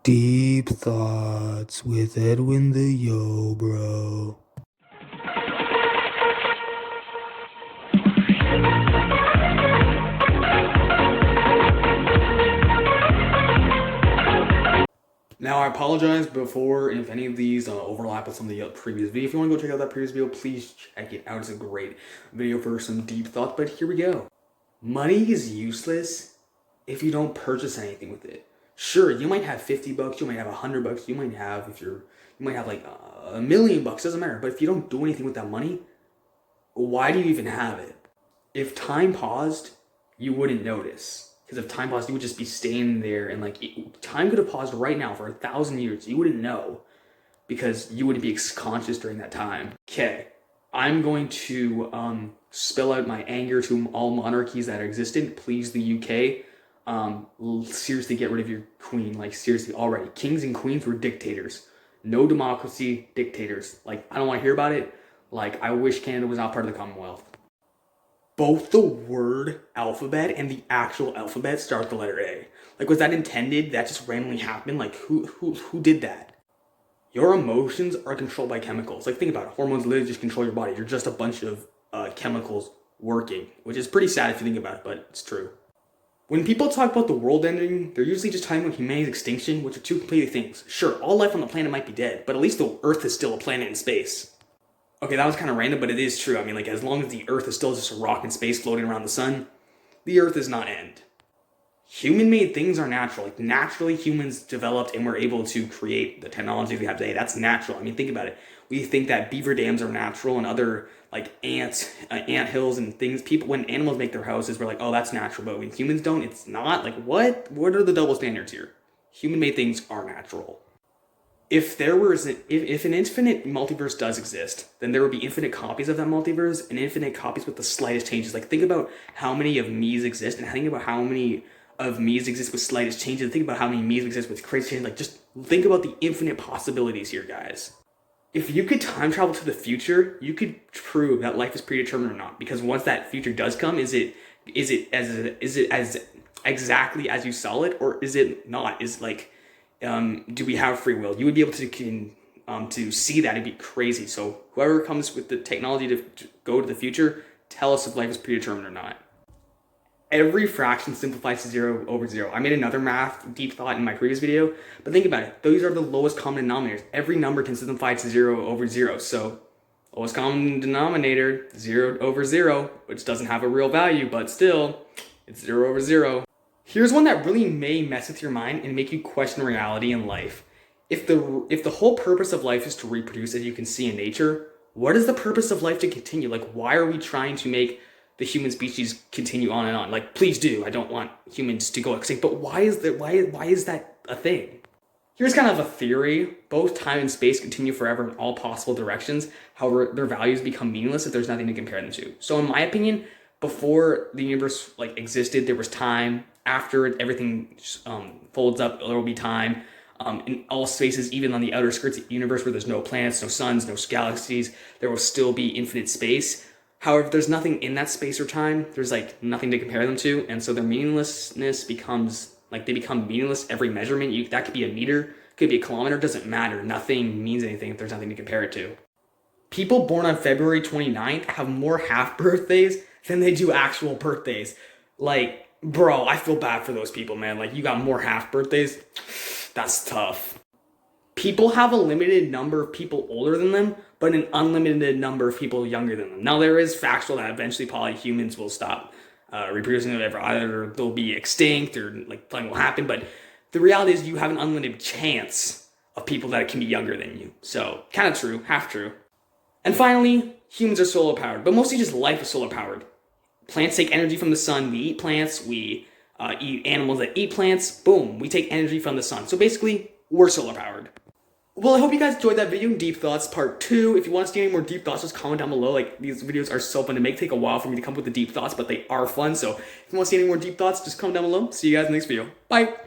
Deep Thoughts with Edwin the Yo Bro. Now, I apologize before if any of these overlap with some of the previous videos. If you want to go check out that previous video, please check it out. It's a great video for some deep thoughts, but here we go. Money is useless if you don't purchase anything with it. Sure, you might have 50 bucks, you might have 100 bucks, you might have, you might have like a million bucks, doesn't matter. But if you don't do anything with that money, why do you even have it? If time paused, you wouldn't notice. Because if time paused, you would just be staying there, and time could have paused right now for 1,000 years. You wouldn't know because you wouldn't be conscious during that time. Okay, I'm going to spill out my anger to all monarchies that are existent. Please, the UK, seriously get rid of your queen. Like, seriously, already. Kings and queens were dictators. No democracy, dictators. Like, I don't want to hear about it. Like, I wish Canada was not part of the Commonwealth. Both the word alphabet and the actual alphabet start with the letter A. Like, was that intended? That just randomly happened? Like, who did that? Your emotions are controlled by chemicals. Like, think about it. Hormones literally just control your body. You're just a bunch of chemicals working, which is pretty sad if you think about it, but it's true. When people talk about the world ending, they're usually just talking about humanity's extinction, which are two completely things. Sure, all life on the planet might be dead, but at least the Earth is still a planet in space. Okay, that was kind of random, but it is true. I mean, like, as long as the Earth is still just a rock in space floating around the sun, the Earth is not end. Human-made things are natural. Like, naturally, humans developed and were able to create the technology we have today. That's natural. I mean, think about it. We think that beaver dams are natural and other, like, ant hills and things. People, when animals make their houses, we're like, oh, that's natural. But when humans don't, it's not. Like, what? What are the double standards here? Human-made things are natural. If there was if an infinite multiverse does exist, then there would be infinite copies of that multiverse and infinite copies with the slightest changes. Like, think about how many of me's exist, and think about how many of me's exist with slightest changes. And think about how many me's exist with crazy changes. Like, just think about the infinite possibilities here, guys. If you could time travel to the future, you could prove that life is predetermined or not. Because once that future does come, is it as exactly as you saw it, or is it not? Do we have free will? You would be able to see that. It'd be crazy. So whoever comes with the technology to go to the future, tell us if life is predetermined or not. Every fraction simplifies to 0 over 0. I made another math deep thought in my previous video, but think about it. Those are the lowest common denominators. Every number can simplify to 0 over 0. So lowest common denominator, 0 over 0, which doesn't have a real value, but still, it's 0 over 0. Here's one that really may mess with your mind and make you question reality and life. If the whole purpose of life is to reproduce, as you can see in nature, what is the purpose of life to continue? Like, why are we trying to make the human species continue on and on? Like, please do. I don't want humans to go extinct, but why is that a thing? Here's kind of a theory. Both time and space continue forever in all possible directions. However, their values become meaningless if there's nothing to compare them to. So in my opinion, before the universe existed, there was time. After everything folds up, there will be time. In all spaces, even on the outer skirts of the universe where there's no planets, no suns, no galaxies, there will still be infinite space. However, if there's nothing in that space or time, there's nothing to compare them to, and so their meaninglessness becomes, they become meaningless. Every measurement, that could be a meter, could be a kilometer, doesn't matter. Nothing means anything if there's nothing to compare it to. People born on February 29th have more half birthdays than they do actual birthdays. Like, bro, I feel bad for those people, man. Like, you got more half birthdays. That's tough. People have a limited number of people older than them, but an unlimited number of people younger than them. Now, there is factual that eventually probably humans will stop reproducing or whatever. Either they'll be extinct or something will happen. But the reality is you have an unlimited chance of people that can be younger than you. So, kind of true, half true. And finally, humans are solar powered, but mostly just life is solar powered. Plants take energy from the sun. We eat plants. We eat animals that eat plants. Boom, we take energy from the sun. So basically, we're solar powered. Well, I hope you guys enjoyed that video, Deep Thoughts Part 2. If you want to see any more deep thoughts, just comment down below. These videos are so fun to make. Take a while for me to come up with the deep thoughts, but they are fun. So if you want to see any more deep thoughts, just comment down below. See you guys in the next video. Bye.